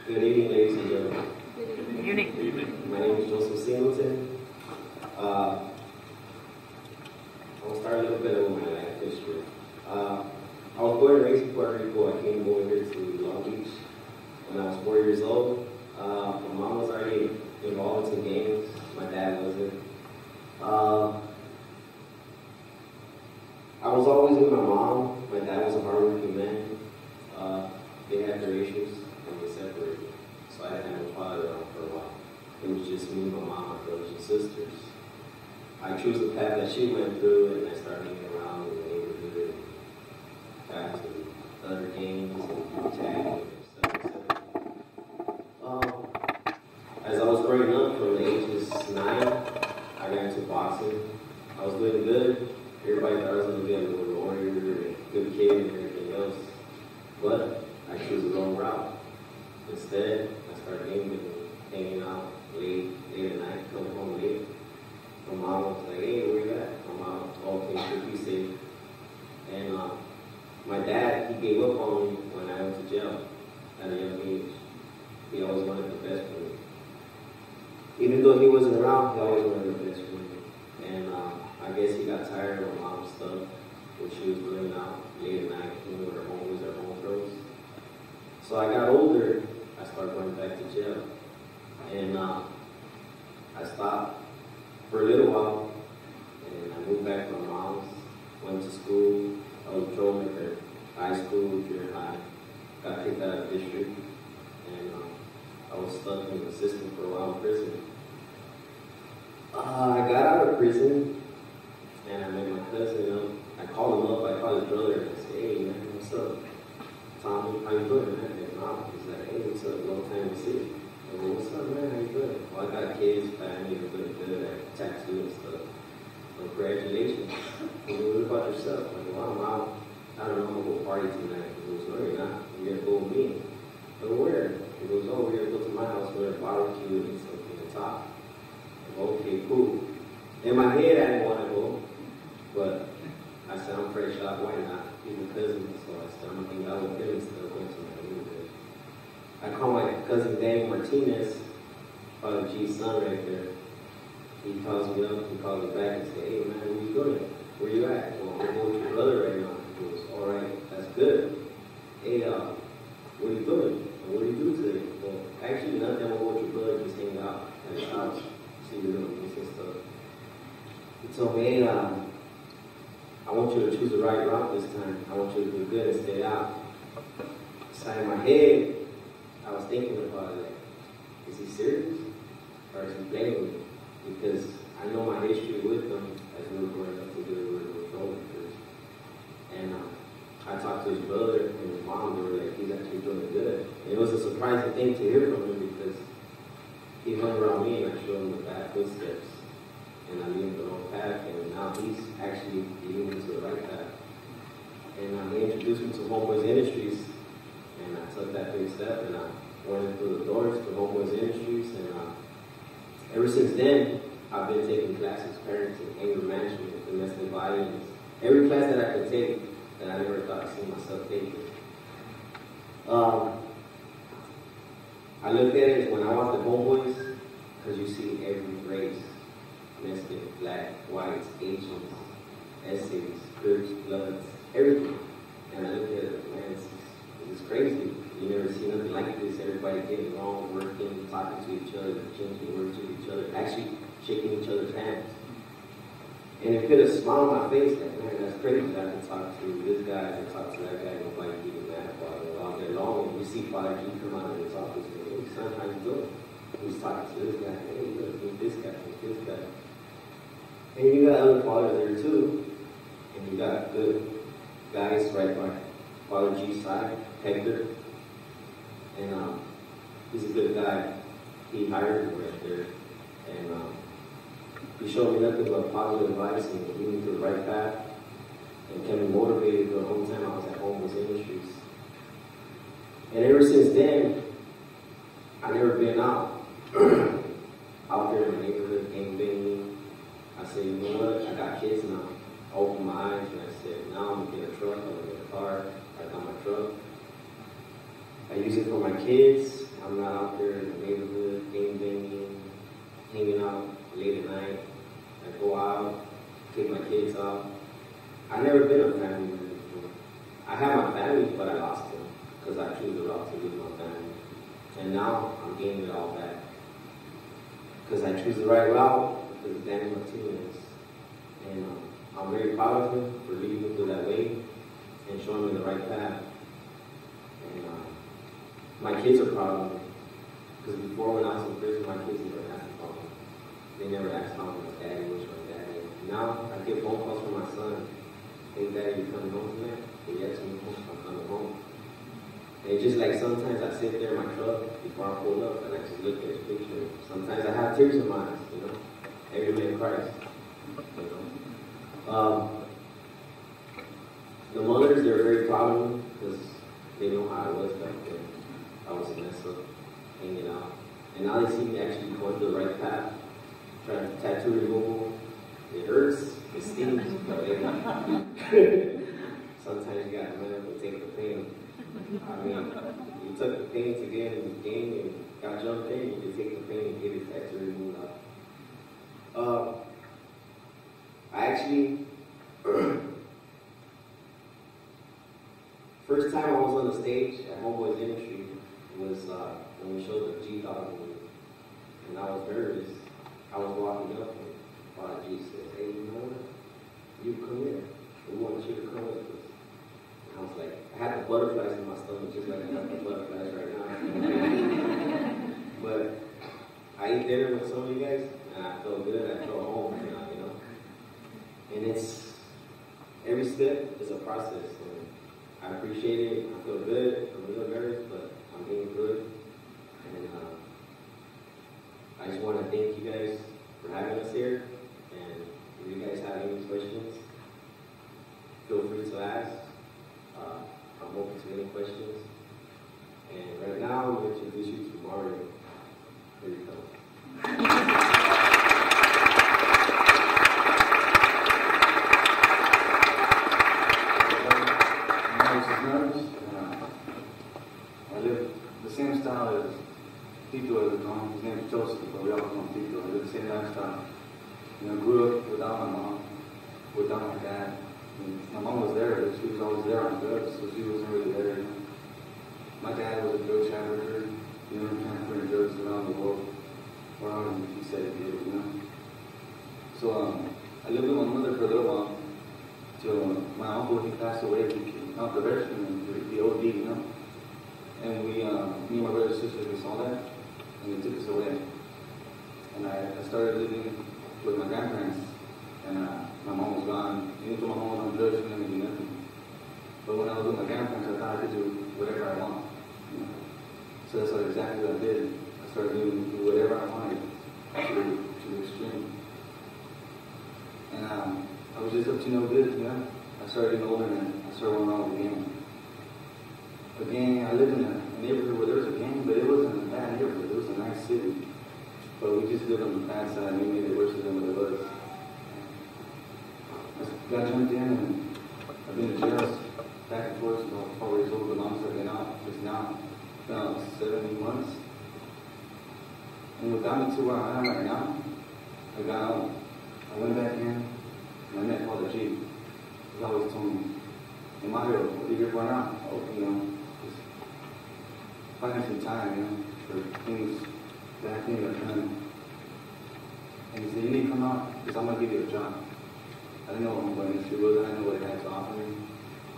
Good evening, ladies and gentlemen. Good evening. My name is Joseph Singleton. I'll start a little bit of my life history. I was born and raised in Puerto Rico. I came over here to Long Beach when I was 4 years old. My mom was already involved in games. My dad wasn't. I was always with my mom. My dad was a hardworking man. They had their issues and they separated. So I didn't have a father around for a while. It was just me, my mom, my brothers and sisters. I chose the path that she went through, and I started hanging around in the neighborhood, back to other games and tag and stuff. As I was growing up, from the ages 9, I got into boxing. I was doing good. Everybody thought I was going to be a little warrior, a good kid, and everything else. But I chose the wrong route. Instead, I started hanging out late at night, coming home late. My mom was like, "Hey, where you at?" My mom, "Okay, should be safe." And my dad, he gave up on me when I went to jail at a young age. He always wanted the best for me. Even though he wasn't around, he always wanted the best for me. And I guess he got tired of my mom's stuff when she was going out late at night, with her homies or home girls. So I got older, I started going back to jail. And I stopped for a little while, and I moved back to my mom's, went to school. I was a troublemaker, high school, junior high, got kicked out of district, and I was stuck in the system for a while in prison. I got out of prison, and I met my cousin. I called him up, I called his brother, and I said, "Hey, man, what's up? Tommy, how you doing, man?" And he's like, "Hey, what's up? Long time to see." I go, "What's up, man? How you doing?" "Well, I got kids, family, we're doing good at tattoo and stuff." "Well, congratulations." He goes, "What about yourself?" I go, "Well, I don't know, I'm going to go party tonight." He goes, "No, you're not. You're going to go with me." I go, "Where?" He goes, "Oh, we're going to go to my house, we're going to barbecue and eat something on top." I go, "Okay, cool." In my head, I didn't want to go, but I said, "I'm fresh out, why not?" He's a cousin, so I said, "I'm going to hang out with him instead of going to my neighborhood." I call my cousin Danny Martinez, Father G's son right there. He calls me up, he calls me back and says, "Hey man, what are you doing? Where you at?" "Well, I'm going with your brother right now." He goes, "All right, that's good. Hey, what are you doing? And what do you do today?" "Well, actually nothing, I'm going with your brother, just hang out at his house, see the little things and stuff." He told me, "Hey, I want you to choose the right route this time. I want you to do good and stay out." So in my head, I was thinking about it, like, is he serious? Or is he playing with me? Because I know my history with them as we were growing up together, we were troublemakers. And I talked to his brother and his mom, they were like, "He's actually doing good." And it was a surprising thing to hear from him because he hung around me and I showed him the bad footsteps. And I lead him the wrong path, and now he's actually leading me to the right path. And they introduced me to Homeboy Industries, and I took that big step, and I went through the doors to Homeboy Industries, and ever since then, I've been taking classes, parenting, anger management, domestic violence, every class that I could take that I never thought I'd see myself taking. I looked at it as when I watched the Homeboys, because you see every race. Mexican, black, whites, Asians, essays, Crips, Bloods, everything. And I looked at it, man, this is crazy. You never see nothing like this. Everybody getting along, working, talking to each other, changing words with each other, actually shaking each other's hands. And it put a smile on my face, like, man, that's crazy. I can talk to this guy, I can talk to that guy, nobody getting mad about it. All day long, and we see Father G come out of his office and, "Hey, son, how you doing?" He's talking to this guy, "Hey, look, meet this guy, meet this guy." And you got other fathers there too. And you got good guys right by Father G's side, Hector. And he's a good guy. He hired me right there. And he showed me nothing but positive advice and leading me to the right path. And kept me motivated the whole time I was at Homeboy Industries. And ever since then, I've never been out there in the neighborhood, gang banging. I said, you know what, I got kids now. I opened my eyes and I said, now I'm going to get a truck, I'm going to get a car. I got my truck. I use it for my kids. I'm not out there in the neighborhood, game banging, hanging out late at night. I go out, take my kids out. I've never been a family man before. I have my family, but I lost them because I chose the route to lose my family. And now I'm gaining it all back. Because I choose the right route, because Danny Martinez. And I'm very proud of him for leading me through that way and showing me the right path. And my kids are proud of me. Because before, when I was in prison, my kids never asked me about me. They never asked how my daddy was, my daddy. Now I get phone calls from my son. Hey, Daddy, you coming home tonight? Hey, yes, I'm coming home. And just like sometimes I sit there in my truck before I pull up and I just look at his picture. Sometimes I have tears in my eyes, you know. Every man Christ, you know. The mothers, they're very proud of me because they know how I was back then. I was a mess up, hanging out. And now they see me actually going the right path, trying to tattoo removal. It hurts, it stings, but sometimes you gotta man up and take the pain. I mean, you took the pain to get in the game and got jumped in, you can take the pain and get it tattoo removed out. I actually, first time I was on the stage at Homeboy Industries was when we showed the G-Dog movie. And I was nervous. I was walking up and G says, hey, you know what? You come here. We want you to come with us. And I was like, I had the butterflies in my stomach just like I got the butterflies right now. But I ate dinner with some of you guys and I felt good. I felt home right now, you know. And it's, every step is a process. And I appreciate it. I feel good. I'm a little nervous, but I'm getting good. And I just want to thank you guys for having us here. And if you guys have any questions, feel free to ask. I'm open to any questions. And right now, I'm going to introduce you to Mario. Here you go. I live the same style as Tito at the time. His name is Joseph, but we all call him Tito. I live the same lifestyle. You know, grew up without my mom, without my dad. And my mom was there, but she was always there on drugs, so she wasn't really there. You know? My dad was a drug trafficker, you know, transferring drugs around the world. Or however he said he did, you know. So I lived with my mother for a little while till my uncle, he passed away. He came out the restroom and the OD, you know. And we, me and my brother and sister, we saw that, and they took us away. And I started living with my grandparents, and my mom was gone. Even though my mom was on drugs, she didn't do nothing. But when I was with my grandparents, I thought I could do whatever I want. You know? So that's exactly what I did. I started doing whatever I wanted to the extreme. And I was just up to no good, you know. I started getting older and I started going around with the gang. A gang, I lived in a neighborhood where there was a gang, but it wasn't a bad neighborhood. It was a nice city. But we just lived on the bad side and we made it worse than what it was. I got jumped in and I've been in jail back and forth about 4 years old. The longest I've been out is now about 70 months. And what got me to where I am right now, I got out, I went back in, and I met Father G. He's always told me, hey Mario, what are you here for now? Oh, you know, just finding some time, you know, for things that I think I've done. And he said, you need to come out, because I'm going to give you a job. I didn't know what Homeboy Industries was, I didn't know what it had to offer me.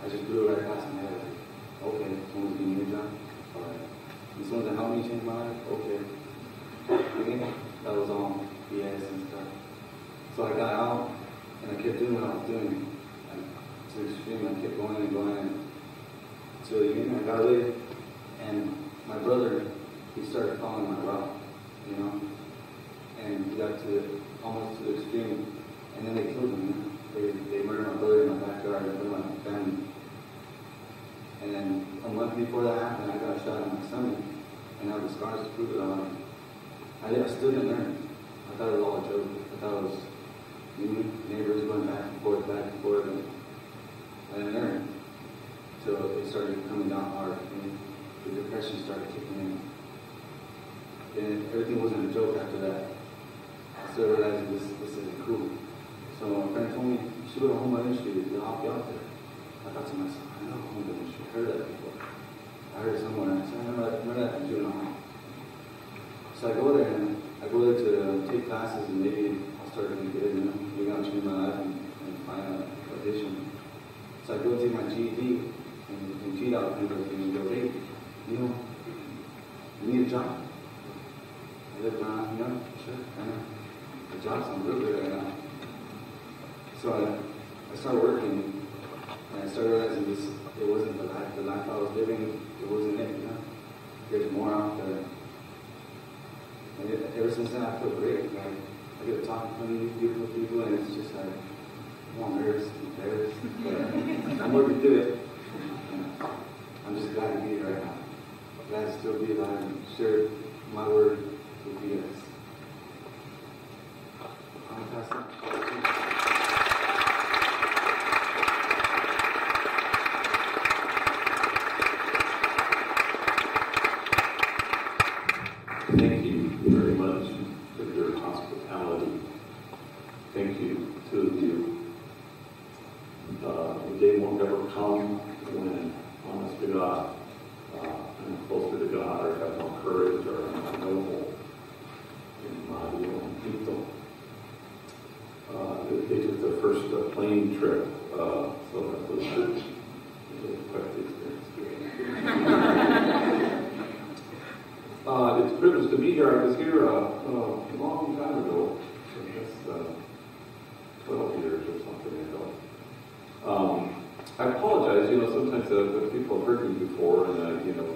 I just blew it right past my head, like, okay, someone's giving me a job, alright. And someone's gonna help me change my life, okay. Again, that was all BS and stuff. So I got out, and I kept doing what I was doing. Like, to the extreme, I kept going and going. Till the end, I got away, and my brother, he started following my route, you know. And he got to almost to the extreme, and then they killed him, you know. They murdered my brother in my backyard in front of my family. And then a month before that happened, I got shot in my stomach, and I have the scars to prove it on it. I still didn't learn. I thought it was all a joke. I thought it was neighbors going back and forth, and I didn't learn. So it started coming down hard, and the depression started kicking in. And everything wasn't a joke after that. I started realizing this isn't cool. So my friend told me, you should go to Homeboy Industries, they'll help you out there. I thought to myself, I know Homeboy Industries, I heard that before. I heard it somewhere, and I said, I remember that from juvenile hall. So I go there, and I go there to take classes, and maybe I'll start really good, maybe I'll change my life and find an audition. So I go take my GED, and G out and he goes, hey, you know, you need a job. I look around, sure, I know. The job sounds real good right now. So I started working, and I started realizing it wasn't the life I was living, it wasn't it, There's more out there. And ever since then, I feel great. Like, I get to talk to many beautiful people, and it's just like, I'm all nervous, embarrassed, but I'm working through it. I'm just glad to be here right now. Glad to still be alive and share my word with you guys. I'm going to pass that. Thank you very much for your hospitality. Thank you to you. The day won't ever come when, honest to God, I'm closer to God or have more courage or I'm noble in my own people. They took their first plane trip, so that was quite the experience. It's a privilege to be here. I was here a long time ago, I guess 12 years or something ago. I apologize, sometimes the people have heard me before, and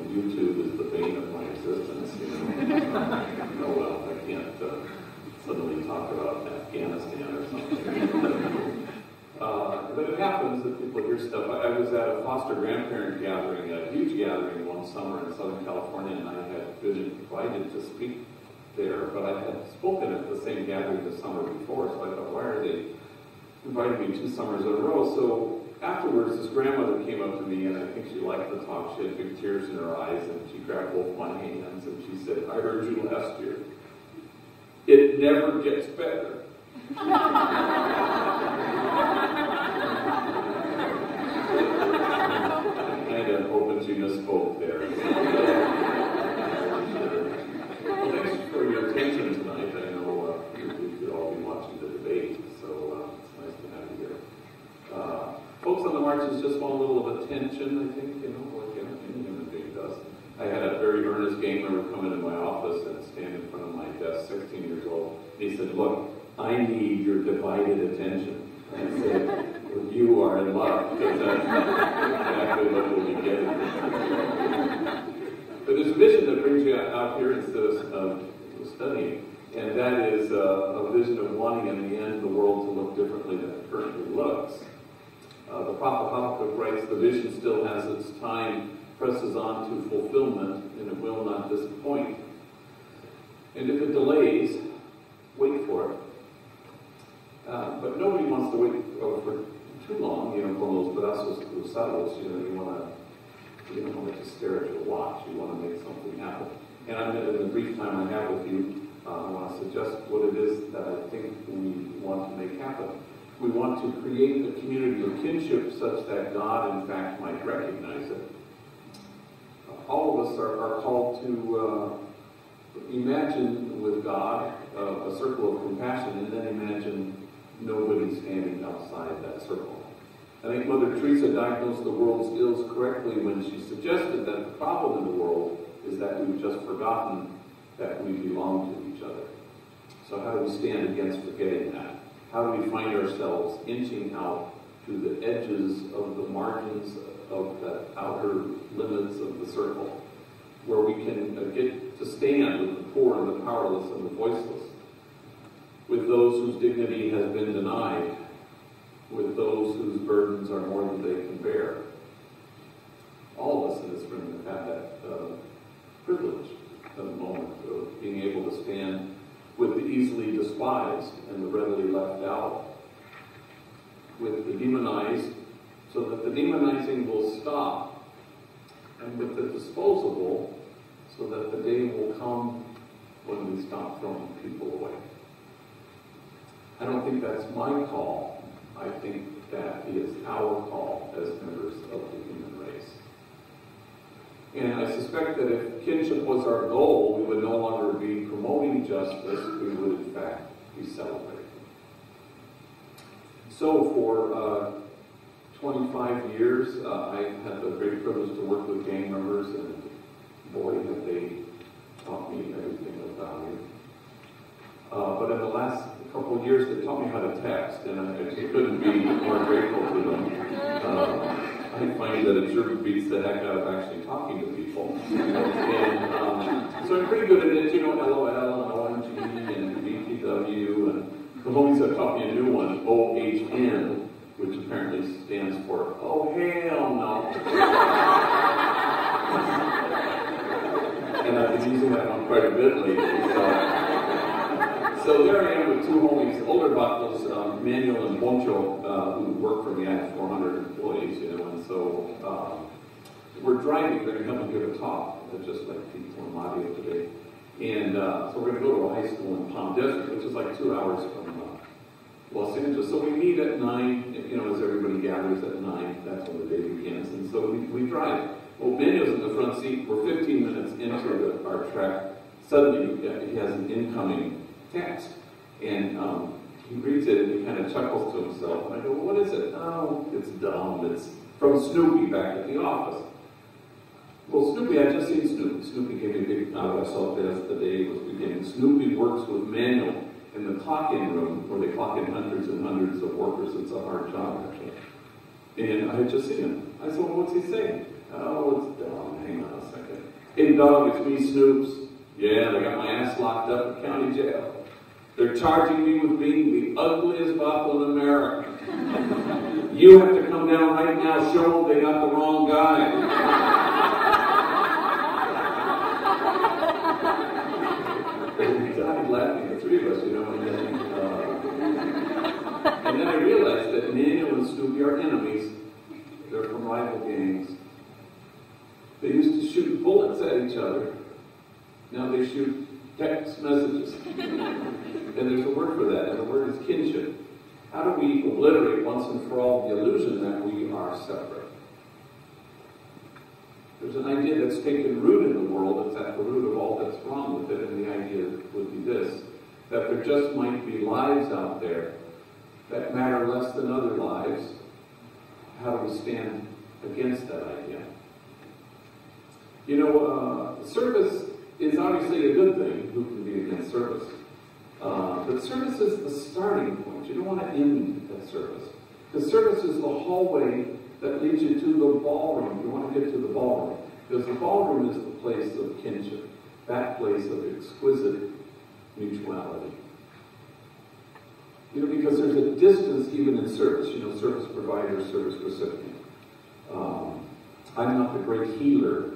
YouTube is the bane of my existence. Well, I can't suddenly talk about Afghanistan or something. But it happens that people hear stuff. I was at a foster grandparent gathering, a huge gathering one summer in Southern California, and I had been invited to speak there, but I had spoken at the same gathering the summer before, so I thought, why are they inviting me 2 summers in a row? So afterwards, this grandmother came up to me, and I think she liked the talk. She had big tears in her eyes, and she grabbed both my hands, and she said, I heard you last year. It never gets better. Kind of hoping she misspoke there. Well, thanks for your attention tonight. I know you could all be watching the debate, so it's nice to have you here. Folks on the marches just want a little of attention, I think, like any human being does. I had a very earnest gang member come into my office and stand in front of my desk, 16 years old. He said, look, I need your divided attention. And I said, well, you are in luck, because that's exactly what we'll be getting. But there's a vision that brings you out here instead of studying, and that is a vision of wanting in the end the world to look differently than it currently looks. The prophet Habakkuk writes, the vision still has its time, presses on to fulfillment, and it will not disappoint. And if it delays, wait for it. But nobody wants to wait for too long, for those brazos cruzados. You don't want to just stare at your watch. You want to make something happen. And in the brief time I have with you, I want to suggest what it is that I think we want to make happen. We want to create a community of kinship such that God, in fact, might recognize it. All of us are called to imagine with God a circle of compassion, and then imagine nobody standing outside that circle. I think Mother Teresa diagnosed the world's ills correctly when she suggested that the problem in the world is that we've just forgotten that we belong to each other. So how do we stand against forgetting that? How do we find ourselves inching out to the edges of the margins of the outer limits of the circle, where we can get to stand with the poor and the powerless and the voiceless, with those whose dignity has been denied, with those whose burdens are more than they can bear. All of us in this room have had that privilege at the moment of being able to stand with the easily despised and the readily left out, with the demonized, so that the demonizing will stop, and with the disposable, so that the day will come when we stop throwing people away. I don't think that's my call. I think that is our call as members of the human race. And I suspect that if kinship was our goal, we would no longer be promoting justice, we would in fact be celebrating. So for 25 years, I've had the great privilege to work with gang members, and boy, have they taught me everything of value. But in the last couple of years, they taught me how to text, and I couldn't be more grateful to them. I find that it sure beats the heck out of actually talking to people. And so I'm pretty good at it, LOL and OMG and BTW, and the homies have taught me a new one, OHN, which apparently stands for, oh, hell no. And I've been using that one quite a bit lately. So there I am with two homies, older vatos, Manuel and Poncho, who work for me. I have 400 employees, and so we're driving. We're going to come and give a talk, just like people in Mario today. And so we're going to go to a high school in Palm Desert, which is like 2 hours from Los Angeles. So we meet at 9, as everybody gathers at 9, that's when the day begins. And so we drive. Well, Manuel's in the front seat. We're 15 minutes into our trek. Suddenly, he has an incoming text. And he reads it and he kind of chuckles to himself. And I go, well, what is it? Oh, it's dumb. It's from Snoopy back at the office. Well, Snoopy, I just seen Snoopy. Snoopy gave me a big I saw it the day it was beginning. Snoopy works with Manuel in the clock-in room where they clock in hundreds and hundreds of workers. It's a hard job, actually. And I had just seen him. I said, well, what's he saying? Oh, it's dumb. Hang on a second. Hey, dog, it's me, Snoops. Yeah, they got my ass locked up in county jail. They're charging me with being the ugliest bottle in America. You have to come down right now, show them they got the wrong guy. We died laughing, the three of us, and then I realized that Manuel and Snoopy are enemies. They're from rival gangs. They used to shoot bullets at each other. Now they shoot text messages. And there's a word for that, and the word is kinship. How do we obliterate once and for all the illusion that we are separate? There's an idea that's taken root in the world, that's at the root of all that's wrong with it, and the idea would be this, that there just might be lives out there that matter less than other lives. How do we stand against that idea? Service is obviously a good thing. Who can be against service? But service is the starting point. You don't want to end at service. Because service is the hallway that leads you to the ballroom. You want to get to the ballroom. Because the ballroom is the place of kinship, that place of exquisite mutuality. Because there's a distance even in service. Service provider, service recipient. I'm not the great healer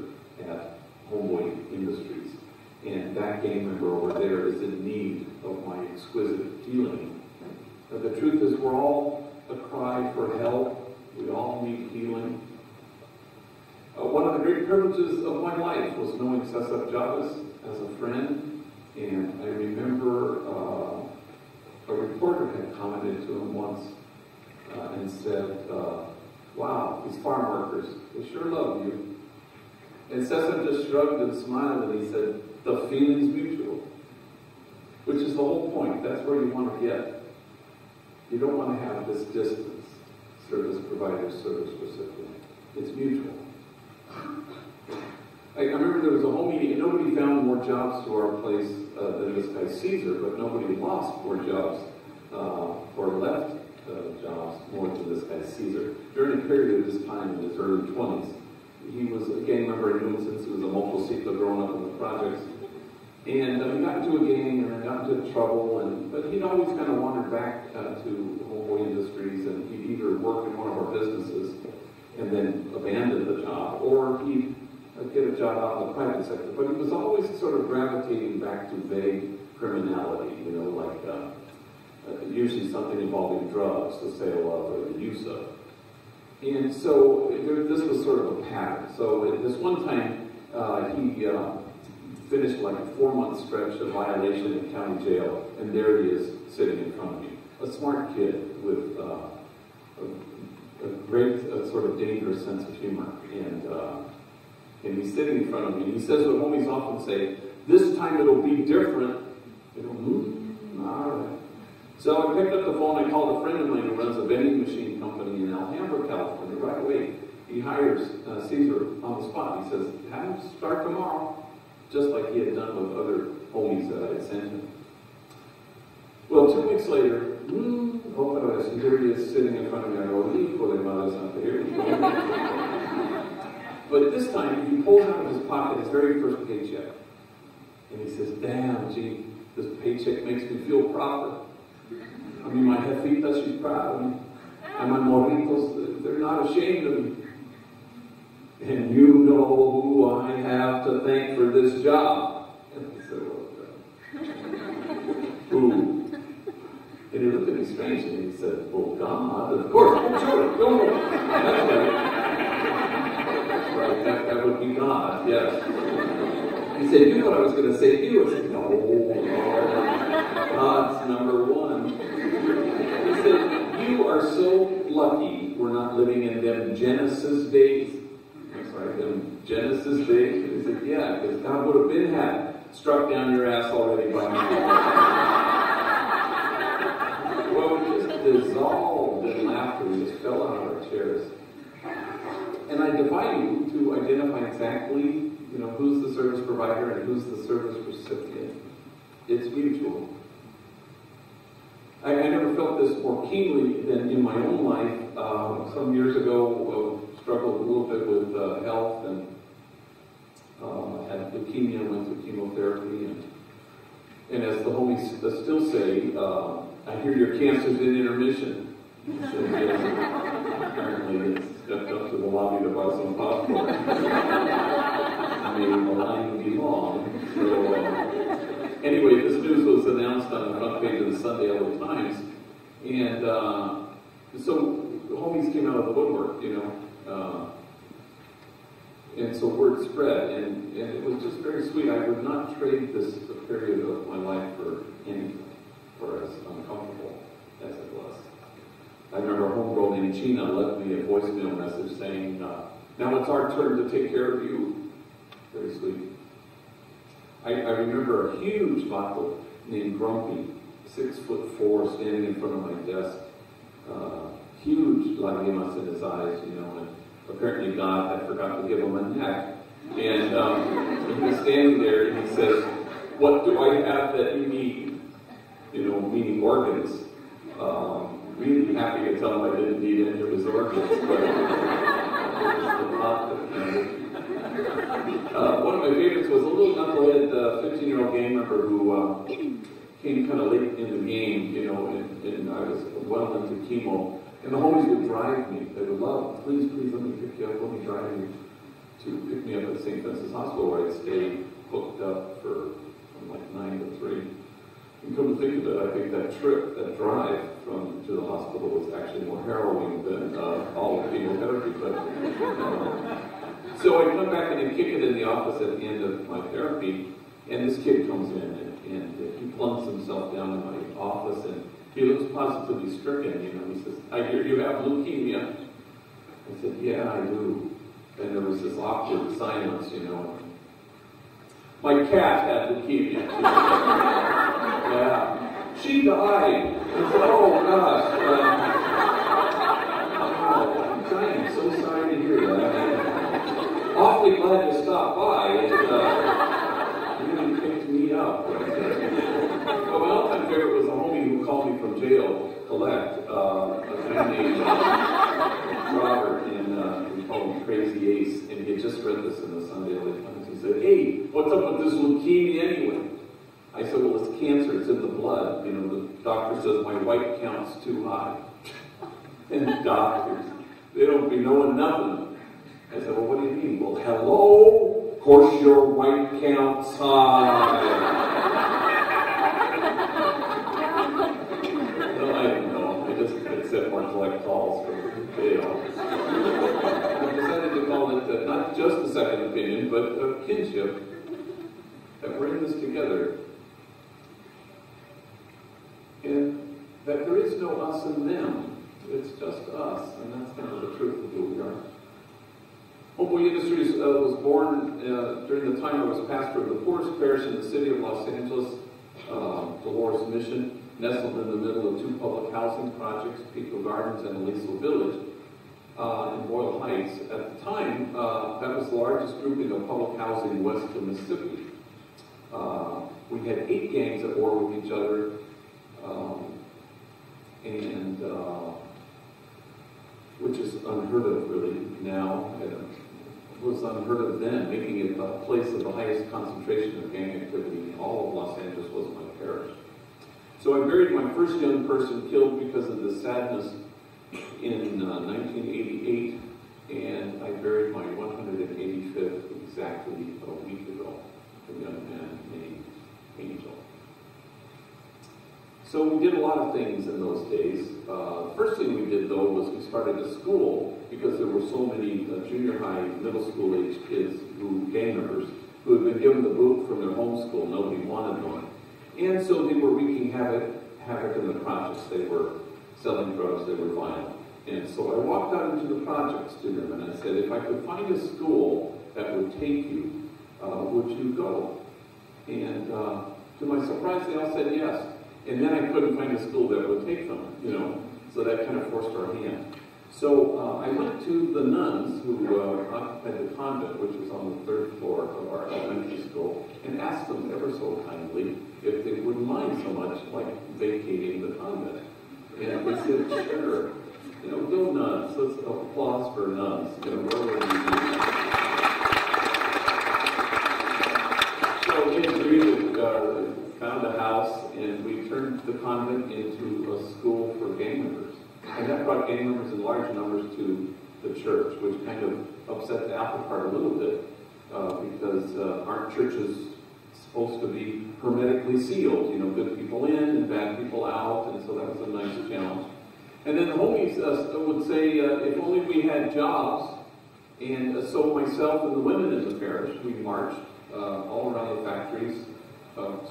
at Homeboy Industries. And that gang member over there is in need of my exquisite healing. But the truth is we're all a cry for help. We all need healing. One of the great privileges of my life was knowing Cesar Chavez as a friend. And I remember a reporter had commented to him once and said, wow, these farm workers, they sure love you. And Cesar just shrugged and smiled and he said, the feeling's mutual. Which is the whole point. That's where you want to get. You don't want to have this distance. Service provider, service recipient. It's mutual. I remember there was a whole meeting and nobody found more jobs to our place than this guy Caesar, but nobody lost more jobs or left jobs more than this guy Caesar. During a period of his time in his early 20s, he was a gang member. I knew him since he was a motociclista growing up in the projects. And he got into a gang and got into trouble, but he'd always kind of wandered back to Homeboy Industries, and he'd either work in one of our businesses and then abandon the job, or he'd get a job out in the private sector. But he was always sort of gravitating back to vague criminality, like usually something involving drugs, the sale of or the use of. And so this was sort of a pattern. So at this one time, he finished like a 4-month stretch of violation in county jail, and there he is sitting in front of me. A smart kid with a great sort of dangerous sense of humor. And he's sitting in front of me, and he says what homies often say, "This time it'll be different." I go, all right. So I picked up the phone, I called a friend of mine who runs a vending machine company in Alhambra, California. Right away, he hires Caesar on the spot. He says, "Have him start tomorrow," just like he had done with other homies that I had sent him. Well, 2 weeks later, here he is sitting in front of me. I go, "Hijo de madre santa, here we go." But this time, he pulls out of his pocket his very first paycheck. And he says, "Damn, gee, this paycheck makes me feel proper. I mean, my jefita, she's proud of me. And my morritos, they're not ashamed of me. And you know who I have to thank for this job." And I said, "Who?" And he looked at me strangely and he said, "Well, God, of course. Oh, sure, go. That's right. Right, that would be God, yes." He said, "You know what I was going to say to you?" I said, "No, God's number one." He said, "You are so lucky we're not living in them Genesis days." That's right, them Genesis days. And he said, "Yeah, because God would have had struck down your ass already by now." Well, we just dissolved in laughter. We just fell out of our chairs. And I defy you to identify exactly, who's the service provider and who's the service recipient. It's mutual. I never felt this more keenly than in my own life. Some years ago, struggled a little bit with health and had leukemia, went through chemotherapy. And as the homies still say, "I hear your cancer's in intermission." So, apparently it's stepped up to the lobby to buy some popcorn. I mean, the line would be long. So, anyway, this news was announced on the front page of the Sunday LA Times. And so the homies came out of the woodwork, and so word spread. And it was just very sweet. I would not trade this period of my life for anything, for as uncomfortable as it was. I remember a homegirl in China left me a voicemail message saying, "Now it's our turn to take care of you." Very sweet. I remember a huge vato named Grumpy, 6'4", standing in front of my desk. Huge lágrimas in his eyes, and apparently God had forgot to give him a neck. And he was standing there and he says, "What do I have that you need?" Meaning organs. Really happy to tell him I didn't need any of his organs, but one of my favorites was a little knucklehead 15-year-old gang member who came kind of late in the game, and I was well into chemo, and the homies would drive me. They would love, please, let me pick you up, let me drive you to pick me up at St. Vincent's Hospital, where I'd stay hooked up from like 9 to 3. And come to think of it, I think that drive to the hospital was actually more harrowing than all the chemotherapy. So I come back and I kick it in the office at the end of my therapy, and this kid comes in and he plunks himself down in my office, and he looks positively stricken. He says, "I hear you have leukemia." I said, "Yeah, I do." And there was this awkward silence, "My cat had leukemia." Yeah. "She died." I said, "Oh, gosh. I'm so sorry to hear that. Awfully glad you stopped by. And really picked me up." Well, my all-time favorite was a homie who called me from jail, collect, a guy named Robert, and we called him Crazy Ace, and he had just read this in the Sunday LA Times. He said, "Hey, what's up with this leukemia anyway?" I said, "Well, it's cancer, it's in the blood. The doctor says my white count's too high." And doctors, they don't be knowing nothing. I said, "Well, what do you mean?" "Well, hello, of course your white count's high." Well, I don't know. I just accept my collect calls from jail. I decided to call it not just a second opinion, but a kinship. that we're in this together, and that there is no us and them. It's just us, and that's kind of the truth of who we are. Homeboy Industries was born during the time I was pastor of the poorest parish in the city of Los Angeles, Dolores Mission, nestled in the middle of two public housing projects, Pico Gardens and Aliso Village, in Boyle Heights. At the time, that was the largest grouping of public housing west of Mississippi. We had 8 gangs at war with each other, and which is unheard of really now. It was unheard of then, making it a place of the highest concentration of gang activity in all of Los Angeles was my parish. So I buried my first young person killed because of the sadness in 1988, and I buried my 185th exactly a week ago, a young man named Angel. So we did a lot of things in those days. The first thing we did, though, was we started a school because there were so many junior high, middle school age kids gang members who had been given the boot from their home school. Nobody wanted one. And so they were wreaking havoc in the projects. They were selling drugs, they were violent. And so I walked out into the projects to them and I said, if I could find a school that would take you, would you go? And to my surprise, they all said yes. And then I couldn't find a school that would take them, so that kind of forced our hand. So I went to the nuns who occupied the convent, which was on the 3rd floor of our elementary school, and asked them ever so kindly if they wouldn't mind so much like vacating the convent. And they said, sure, go nuns. Let's applause for nuns. So we agreed found a house, and we turned the convent into a school for gang members. And that brought gang members in large numbers to the church, which kind of upset the apple cart a little bit, because aren't churches supposed to be hermetically sealed? Good people in and bad people out, and so that was a nice challenge. And then the homies would say, if only we had jobs. And so myself and the women in the parish, we marched all around the factories,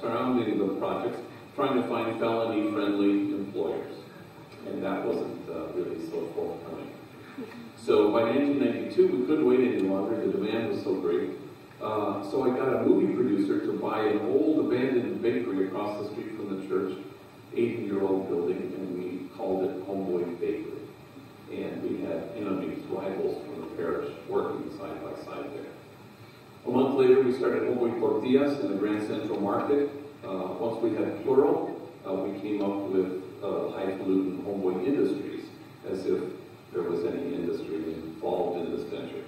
surrounding the projects, trying to find felony-friendly employers. And that wasn't really so forthcoming. So by 1992, we couldn't wait any longer. The demand was so great. So I got a movie producer to buy an old abandoned bakery across the street from the church, 80-year-old building, and we called it Homeboy Bakery. And we had enemies, rivals from the parish, working side by side there. A month later, we started Homeboy Tortillas in the Grand Central Market. Once we had plural, we came up with highfalutin Homeboy Industries, as if there was any industry involved in this venture.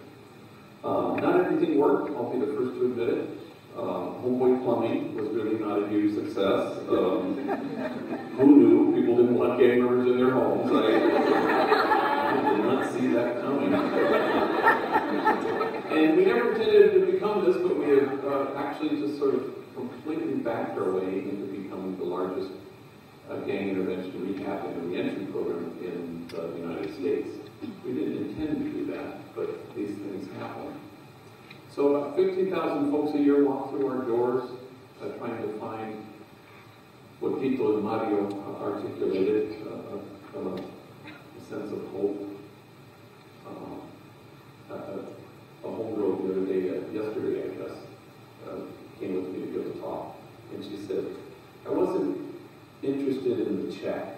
Not everything worked, I'll be the first to admit it. Homeboy Plumbing was really not a huge success. Who knew? People didn't want gang members in their homes. I did not see that coming. And we never intended to become this, but we have actually just sort of completely backed our way into becoming the largest gang intervention rehab and reentry program in the United States. We didn't intend to do that, but these things happen. So about 15,000 folks a year walk through our doors trying to find what Tito and Mario articulated, a sense of hope. A homegirl the other day, yesterday I guess, came with me to give a talk, and she said, I wasn't interested in the check,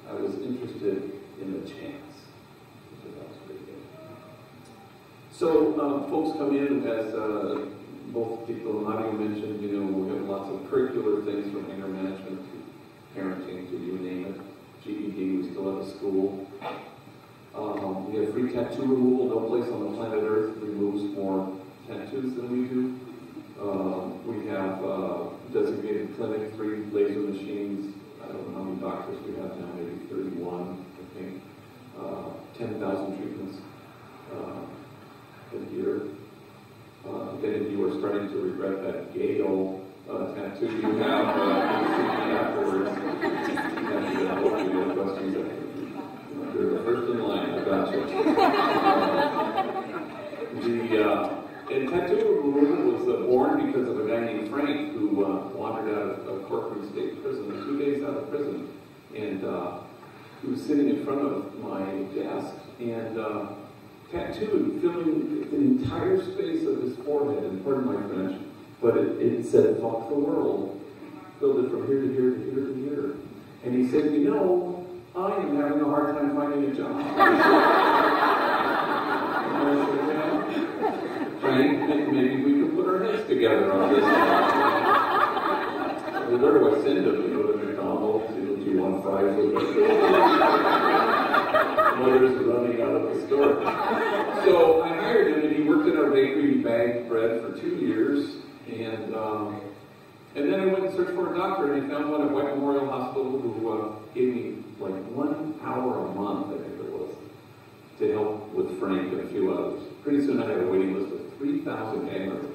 I was interested in the chance. That was pretty good. So folks come in, as both Tito and Mario mentioned, we have lots of curricular things from anger management to parenting to you name it. GED, we still have a school. We have free tattoo removal. No place on the planet Earth removes more tattoos than we do. We have designated clinic, 3 laser machines. I don't know how many doctors we have now, maybe 31, I think. 10,000 treatments a year. If you are starting to regret that Gale tattoo you have afterwards, you have questions. You're the first in line, I got you. And tattoo removal was born because of a guy named Frank who wandered out of Corcoran State Prison, 2 days out of prison. And he was sitting in front of my desk and tattooed, filling the entire space of his forehead, and pardon my French, but it said, "Fuck the world." Filled it from here to here to here to here. And he said, "You know, I am having a hard time finding a job." And I said, "Yeah, Frank, maybe we could put our heads together on this." Well, where do I send him? You know, to McDonald's? Do you want fries with it? Mother's running out of the store. So I hired him, and he worked in our bakery. He bagged bread for 2 years. And then I went and searched for a doctor, and I found one at White Memorial Hospital who gave me like 1 hour a month, I think it was, to help with Frank and a few others. Pretty soon I had a waiting list of 3,000 gangers,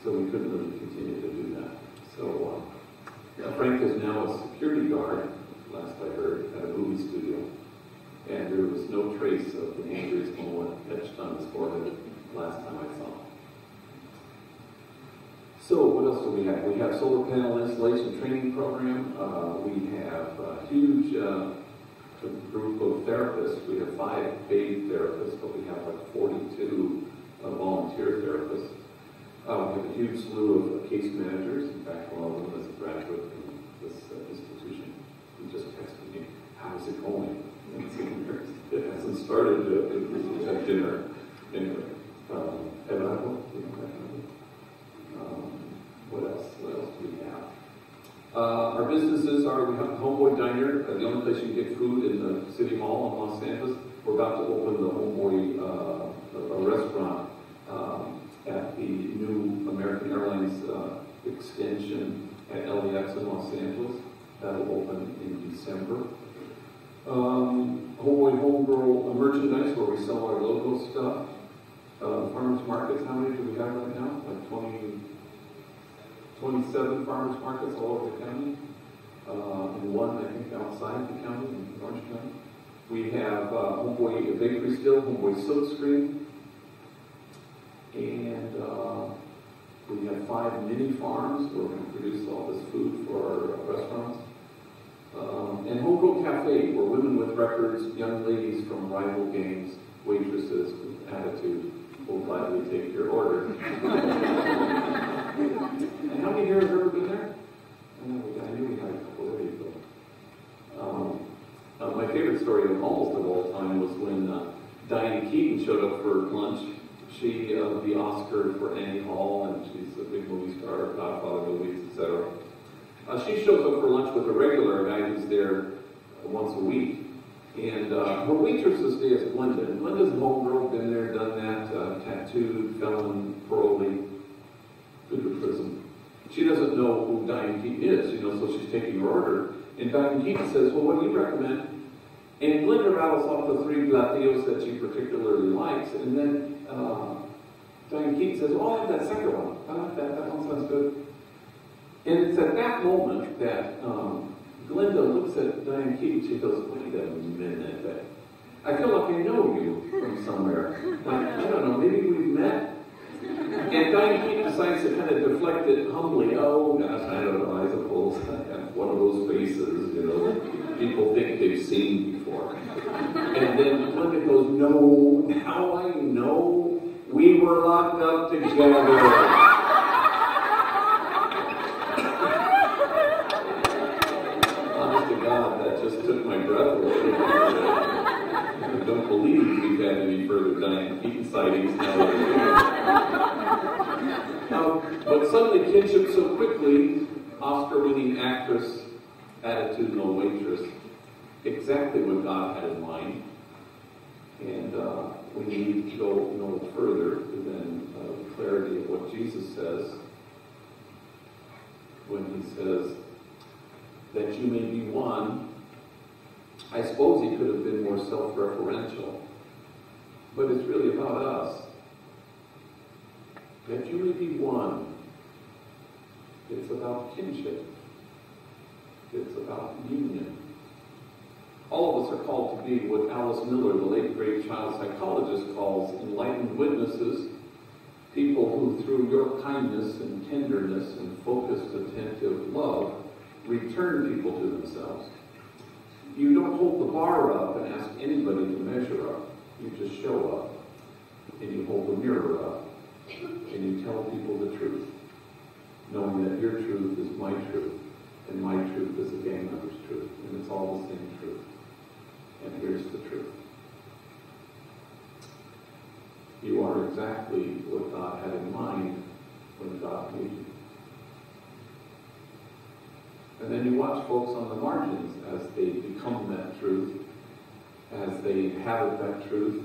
so we couldn't really continue to do that. So Frank is now a security guard, last I heard, at a movie studio. And there was no trace of the injuries etched on his forehead last time I saw him. So what else do we have? We have solar panel installation training program. We have a huge group of therapists. We have 5 paid therapists, but we have like 42 volunteer therapists. We have a huge slew of case managers. In fact, one of them is a graduate from this institution. He just texted me, "How's it going?" It hasn't started yet. We had dinner. Anyway, what else do we have? Our businesses are, we have the Homeboy Diner, the only place you can get food in the City Mall in Los Angeles. We're about to open the Homeboy a restaurant at the new American Airlines extension at LAX in Los Angeles. That'll open in December. Homeboy Homegirl merchandise, where we sell our logo stuff. Farmers markets, how many do we have right now? Like 27 farmers markets all over the county. And one, I think, outside the county, in Orange County. We have Homeboy Bakery still, Homeboy Silkscreen. And we have 5 mini farms where we produce all this food for our restaurants. And Homegrown Cafe, where women with records, young ladies from rival gangs, waitresses with attitude will gladly take your order. And how many here have ever been there? I knew we had a couple of days ago. My favorite story of almost of all time was when Diane Keaton showed up for lunch. She the Oscar for Annie Hall, and she's a big movie star, Godfather movies, etc. She shows up for lunch with a regular guy who's there once a week. And her waitress's day is Glenda. And Glenda's a homegirl, been there, done that, tattooed, felon, parolee, been to prison. She doesn't know who Diane Keaton is, so she's taking her order. And Diane Keaton says, "Well, what do you recommend?" And Glenda rattles off the 3 platillos that she particularly likes. And then Diane Keaton says, "Oh, I'll have that second one. I like that. That one sounds good." And it's at that moment that Glenda looks at Diane Keaton. She goes, "Wait a minute. I feel like I know you from somewhere. Like, I don't know, maybe we've met." And Diane Keaton decides to kind of deflect it humbly. "Oh, gosh, I don't know. I suppose I have one of those faces, people think they've seen before." And then Glenda goes, "No, now I know. We were locked up together." God, that just took my breath away. I don't believe we've had any further Diane Keaton sightings now. But suddenly kinship so quickly, Oscar-winning actress, attitudinal waitress, exactly what God had in mind. And we need to go no further than the clarity of what Jesus says when he says, "That you may be one." I suppose he could have been more self-referential, but it's really about us. That you may be one. It's about kinship. It's about union. All of us are called to be what Alice Miller, the late great child psychologist, calls enlightened witnesses People who, through your kindness and tenderness and focused, attentive love, return people to themselves. You don't hold the bar up and ask anybody to measure up. You just show up, and you hold the mirror up, and you tell people the truth, knowing that your truth is my truth, and my truth is a gang member's truth, and it's all the same truth. And here's the truth. You are exactly what God had in mind when God made you. And then you watch folks on the margins as they become that truth, as they inhabit that truth,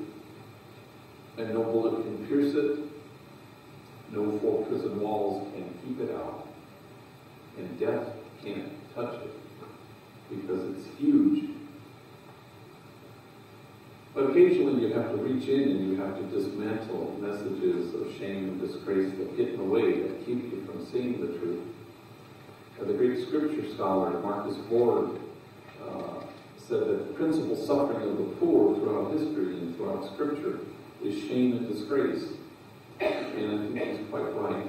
and no bullet can pierce it, no four prison walls can keep it out, and death can't touch it, because it's huge. But occasionally you have to reach in and you have to dismantle messages of shame and disgrace that get in the way, that keep you from seeing the truth. The great scripture scholar Marcus Ford said that the principal suffering of the poor throughout history and throughout scripture is shame and disgrace. And I think he's quite right.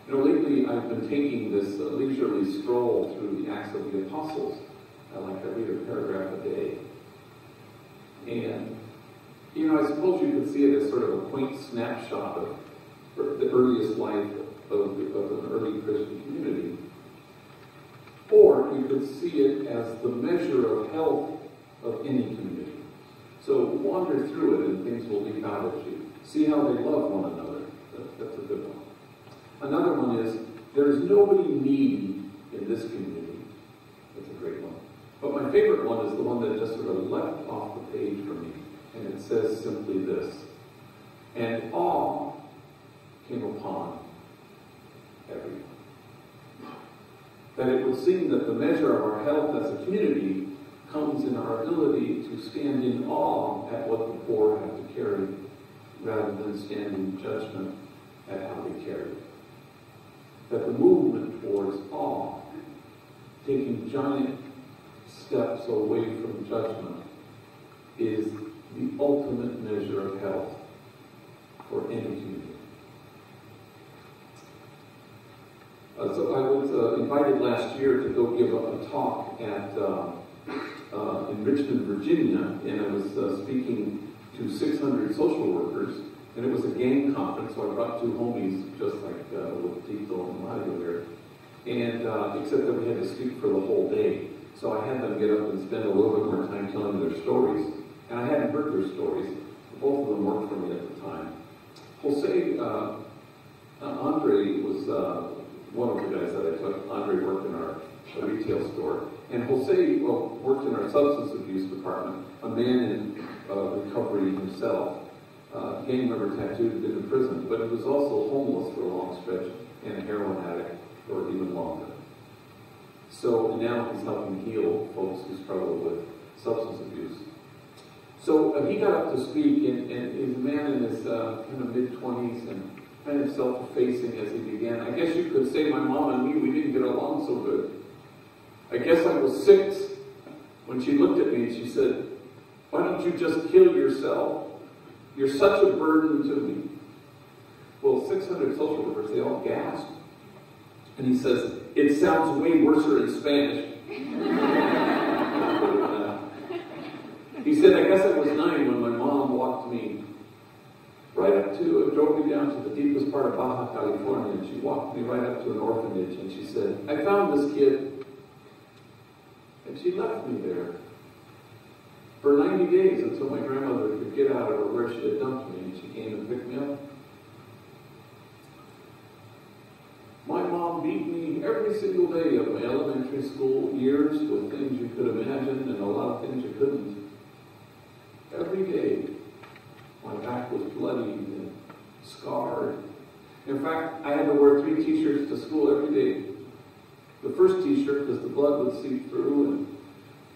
You know, lately I've been taking this leisurely stroll through the Acts of the Apostles. I read a paragraph a day. And, you know, I suppose you could see it as sort of a quaint snapshot of the earliest life of an early Christian community. Or you could see it as the measure of health of any community. So wander through it and things will leap out at you. See how they love one another. That's a good one. Another one is, there's nobody needy in this community. That's a great one. But my favorite one is the one that just sort of leapt off the page for me. And it says simply this: and awe came upon everyone. That it would seem that the measure of our health as a community comes in our ability to stand in awe at what the poor have to carry, rather than stand in judgment at how they carry it. That the movement towards awe, taking giant steps away from judgment, is the ultimate measure of health for any community. So I was invited last year to go give a talk at in Richmond, Virginia, and I was speaking to 600 social workers, and it was a gang conference, so I brought two homies, just like with Tito and Mario here, and except that we had to speak for the whole day. So I had them get up and spend a little bit more time telling their stories, and I hadn't heard their stories. Both of them worked for me at the time. Jose, Andre was one of the guys that I took. Andre worked in our retail store. And Jose worked in our substance abuse department, a man in recovery himself, gang member tattooed, been in prison, but he was also homeless for a long stretch and a heroin addict for even longer. So now he's helping heal folks who struggle with substance abuse. So he got up to speak, and he's a man in his kind of mid-20s and kind of self-effacing as he began. I guess you could say my mom and me, we didn't get along so good. I guess I was 6 when she looked at me and she said, "Why don't you just kill yourself? You're such a burden to me." Well, 600 social workers, they all gasped. And he says, "It sounds way worse in Spanish." He said, "I guess I was 9 when my mom walked me right up to, drove me down to the deepest part of Baja California, and she walked me right up to an orphanage, and she said, 'I found this kid.' And she left me there for 90 days until my grandmother could get out of her where she had dumped me, and she came and picked me up. My mom beat me every single day of my elementary school years with things you could imagine and a lot of things you couldn't. Every day, my back was bloody and scarred. In fact, I had to wear 3 t-shirts to school every day. The first t-shirt, because the blood would seep through, and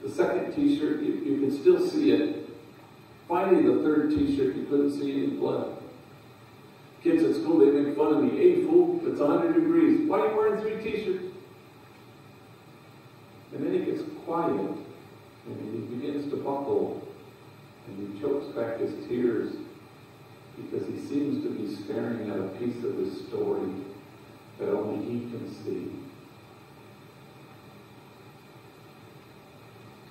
the second t-shirt, you could still see it. Finally, the third t-shirt, you couldn't see any blood. Kids at school, they make fun of me. "Hey, fool, it's 100 degrees. Why are you wearing 3 t-shirts?" And then he gets quiet, and he begins to buckle, and he chokes back his tears, because he seems to be staring at a piece of his story that only he can see.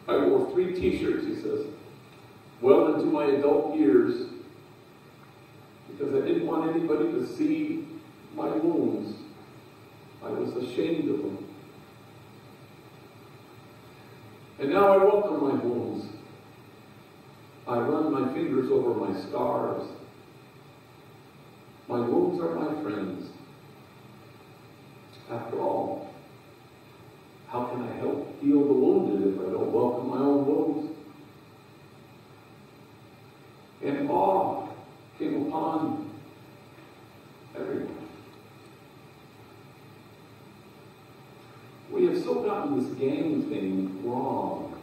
I wore 3 t-shirts, he says, well into my adult years, because I didn't want anybody to see my wounds. I was ashamed of them. And now I welcome my wounds. I run my fingers over my scars. My wounds are my friends. After all, how can I help heal the wounded if I don't welcome my own wounds? And awe came upon everyone. We have so gotten this gang thing wrong.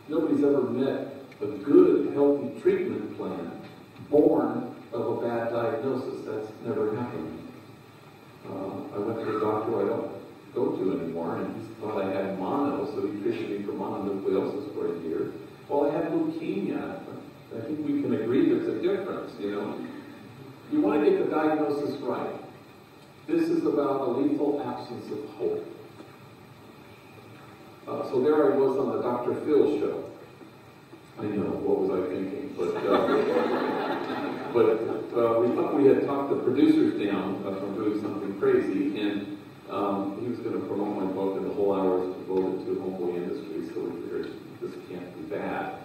Nobody's ever met a good, healthy treatment plan born of a bad diagnosis. That's never happened. I went to a doctor I don't go to anymore, and he thought I had mono, so he treated me for mononucleosis for a year. Well, I had leukemia. I think we can agree there's a difference, you know. You want to get the diagnosis right. This is about a lethal absence of hope. So there I was on the Dr. Phil show. I know, what was I thinking? But we thought we had talked the producers down from doing something crazy, and he was going to promote my book, and the whole hour was devoted to Homeboy Industries, so we figured this can't be bad.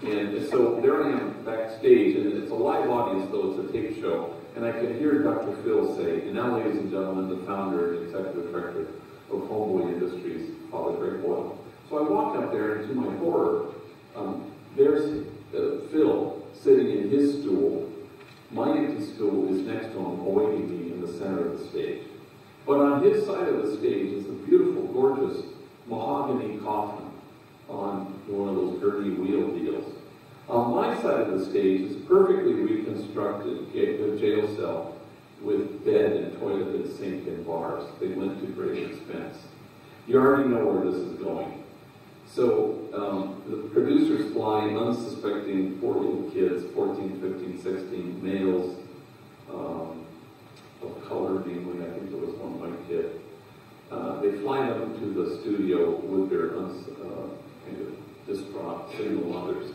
And so there I am backstage, and it's a live audience, though it's a tape show, and I could hear Dr. Phil say, and now, ladies and gentlemen, the founder and executive director of Homeboy Industries, Father Greg Boyle. So I walked up there, and to my horror, there's Phil sitting in his stool. My empty stool is next to him, awaiting me in the center of the stage. But on his side of the stage is a beautiful, gorgeous mahogany coffin on one of those gurney wheel deals. On my side of the stage is a perfectly reconstructed jail cell with bed and toilet and sink and bars. They went to great expense. You already know where this is going. So the producers fly unsuspecting 4 little kids, 14, 15, 16 males of color, namely, I think there was one white kid. They fly them to the studio with their kind of distraught single mothers.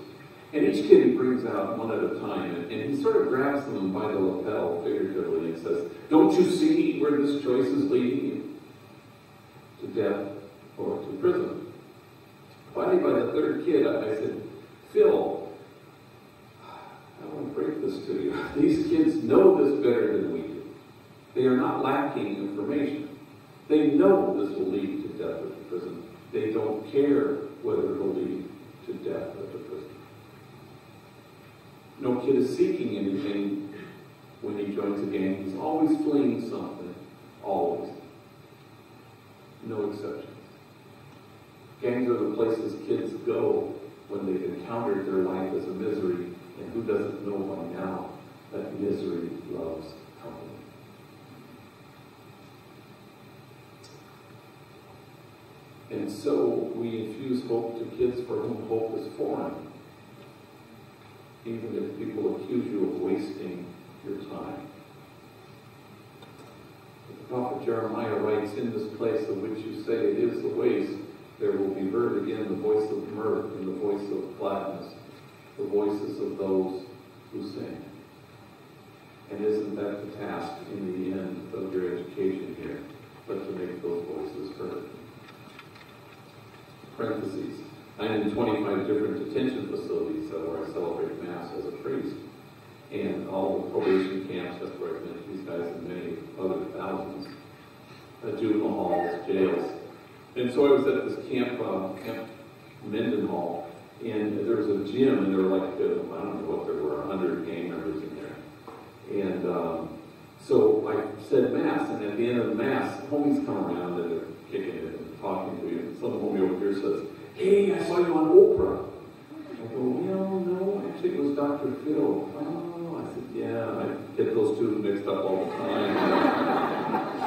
And each kid he brings out one at a time, and he sort of grabs them by the lapel, figuratively, and says, don't you see where this choice is leading you? To death or to prison. Finally, by the 3rd kid, I said, Phil, I want to break this to you. These kids know this better than we do. They are not lacking information. They know this will lead to death or to prison. They don't care whether it will lead to death or to prison. No kid is seeking anything when he joins a gang. He's always fleeing something. Always. No exceptions. Gangs are the places kids go when they've encountered their life as a misery, and who doesn't know by now that misery loves company. And so we infuse hope to kids for whom hope is foreign, even if people accuse you of wasting your time. The prophet Jeremiah writes, in this place of which you say it is a waste, there will be heard again the voice of mirth and the voice of gladness, the voices of those who sing. And isn't that the task in the end of your education here, but to make those voices heard? Parentheses. I'm in 25 different detention facilities where I celebrate Mass as a priest. And all the probation camps, that's where I've met these guys and many other thousands, juvenile halls, jails. And so I was at this camp Mendenhall, and there was a gym, and there were like, I don't know what there were, 100 gang members in there. And so I said Mass, and at the end of the Mass, homies come around and they're kicking it and talking to you. And some homie over here says, hey, I saw you on Oprah. I go, no, actually it was Dr. Phil. Oh, I said, yeah, I get those two mixed up all the time.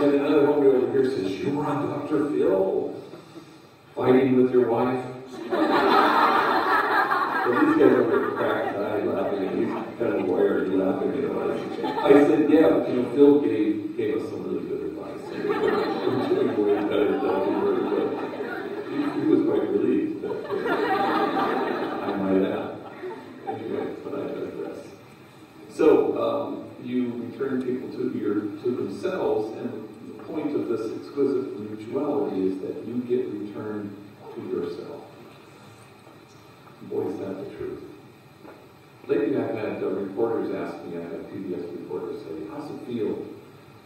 And another homie over here says, you were on Dr. Phil? Fighting with your wife? So these guys are cracked eye laughing, and he's kind of wired laughing, I said, yeah, but Phil gave us some really good advice. I'm doing way better than we were, but he was quite relieved that I might add. Anyway, but I digress. So you return people to themselves, and the point of this exquisite mutuality is that you get returned to yourself. Boy, is that the truth. Lately, I've had reporters ask me, I've had PBS reporters say, how's it feel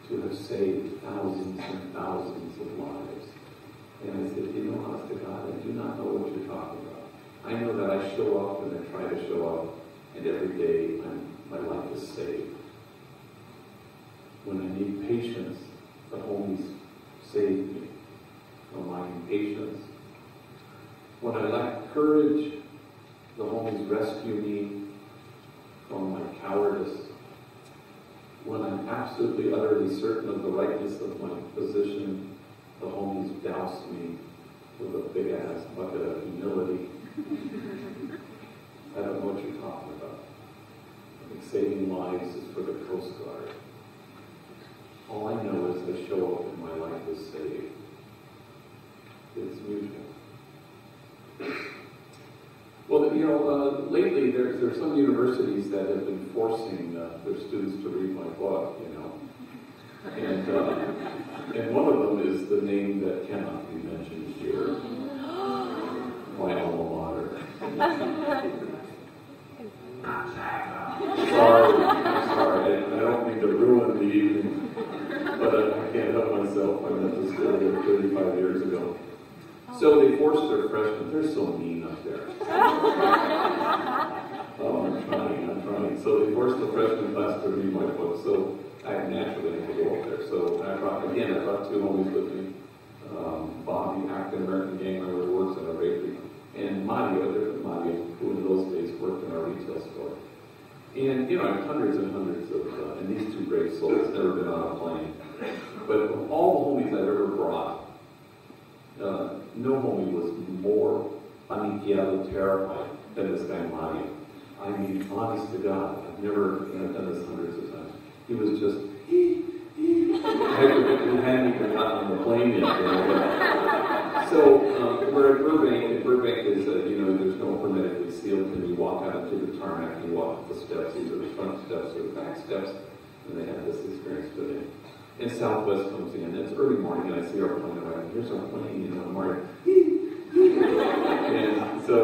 to have saved thousands and thousands of lives? And I said, honest to God, I do not know what you're talking about. I know that I show up and I try to show up, and every day my life is saved. When I need patience, the homies save me from my impatience. When I lack courage, the homies rescue me from my cowardice. When I'm absolutely, utterly certain of the rightness of my position, the homies douse me with a big-ass bucket of humility. I don't know what you're talking about. I think saving lives is for the Coast Guard. All I know is I show up and my life is saved. It's mutual. Well, lately there's some universities that have been forcing their students to read my book, and one of them is the name that cannot be mentioned here, my alma mater. Sorry, I don't mean to ruin the evening, but I can't help myself. I went to school there 35 years ago. So they forced their freshmen. They're so mean up there. Oh, I'm trying. So they forced the freshman class to read my book. So I naturally had to go up there. So I brought two homies with me. Bobby, African American gang member who works in a bakery, and Mario, a different Mario, who in those days worked in our retail store. And I have hundreds and hundreds of, and these two brave souls never been on a plane. But of all the homies I've ever brought, no homie was more aniquiado, terrified than this guy Mario. I mean, honest to God, I've never done this hundreds of times. He was just, he hadn't even gotten on the plane yet. So we're at Burbank, and Burbank is, there's no hermetically sealed. When you walk out into the tarmac, and you walk up the steps, either the front steps or the back steps, and they have this experience today. And Southwest comes in, and it's early morning, and I see our plane arriving. Here's our plane, Marty. And so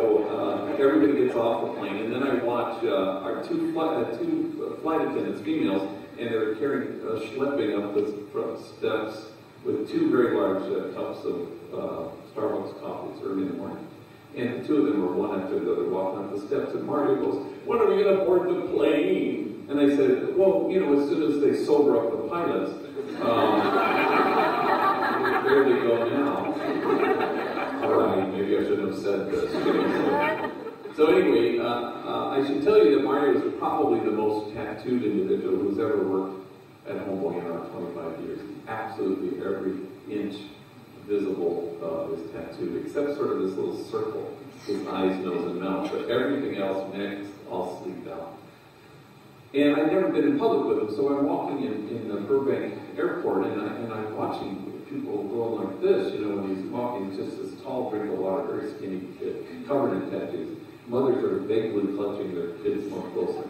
everybody gets off the plane, and then I watch our two flight attendants, females, and they're schlepping up the front steps with two very large cups of Starbucks coffees early in the morning. And the two of them were one after the other walking up the steps, and Mario goes, "When are we going to board the plane?" And I said, well, as soon as they sober up the pilots, there they go now. All right, maybe I shouldn't have said this. So anyway, I should tell you that Mario is probably the most tattooed individual who's ever worked at Homeboy in our 25 years. Absolutely every inch visible is tattooed, except sort of this little circle, his eyes, nose, and mouth. But everything else, neck, all sleeked out. And I've never been in public with him, so I'm walking in the Burbank airport, and I'm watching people going like this, when he's walking, just this tall drink of water, very skinny kid, covered in tattoos. Mothers are vaguely clutching their kids more closely.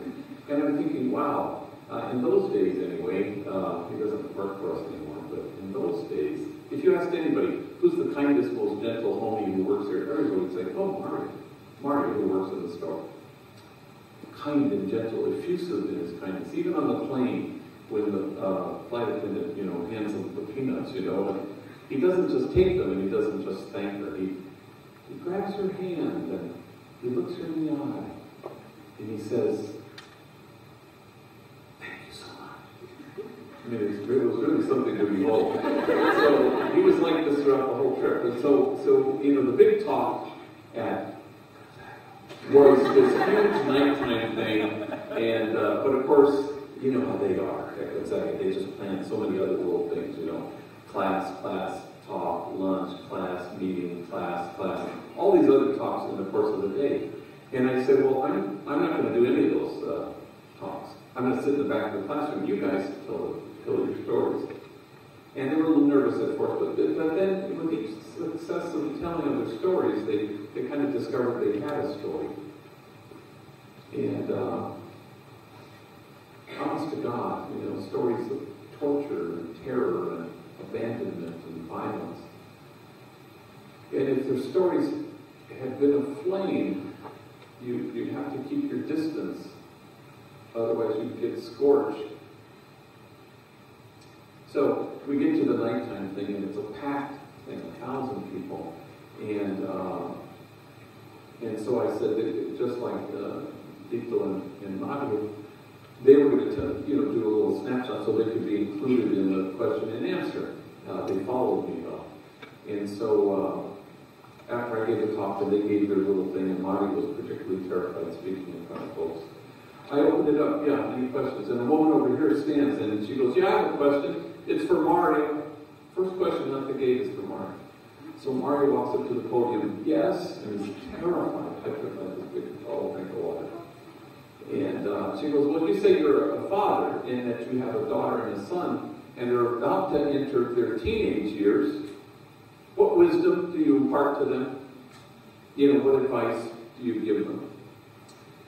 And I'm thinking, wow, in those days anyway, he doesn't work for us anymore, but in those days, if you asked anybody, who's the kindest, most gentle homie who works here, everybody would say, oh, Mario who works in the store. Kind and gentle, effusive in his kindness. Even on the plane, when the flight attendant, hands him the peanuts, he doesn't just take them and he doesn't just thank her. He grabs her hand and he looks her in the eye and he says, "Thank you so much." I mean, it was really something to behold. So he was like this throughout the whole trip. And so the big talk at was this huge nighttime thing, and but of course, you know how they are. They just plan so many other little things, class, talk, lunch, class, meeting, class, all these other talks in the course of the day. And I said, well, I'm not going to do any of those talks. I'm going to sit in the back of the classroom. You guys tell your stories. And they were a little nervous at first, but then with each successive telling of their stories, they kind of discovered they had a story. And honest to God, stories of torture and terror and abandonment and violence. And if their stories had been aflame, you'd have to keep your distance. Otherwise, you'd get scorched. So we get to the nighttime thing, and it's a packed thing, 1,000 people. And so I said that just like Dito and Mario, they were going to do a little snapshot so they could be included in the question and answer. They followed me though. And so after I gave the talk, and they gave their little thing, and Mario was particularly terrified speaking in front of folks. I opened it up, any questions? And a woman over here stands and she goes, I have a question. It's for Mario. First question out the gate is for Mario. So Mario walks up to the podium, yes, and he's terrified. I took like this big tall drink of water. And she goes, well, you say you're a father and that you have a daughter and a son, and they're about to enter their teenage years. What wisdom do you impart to them? What advice do you give them?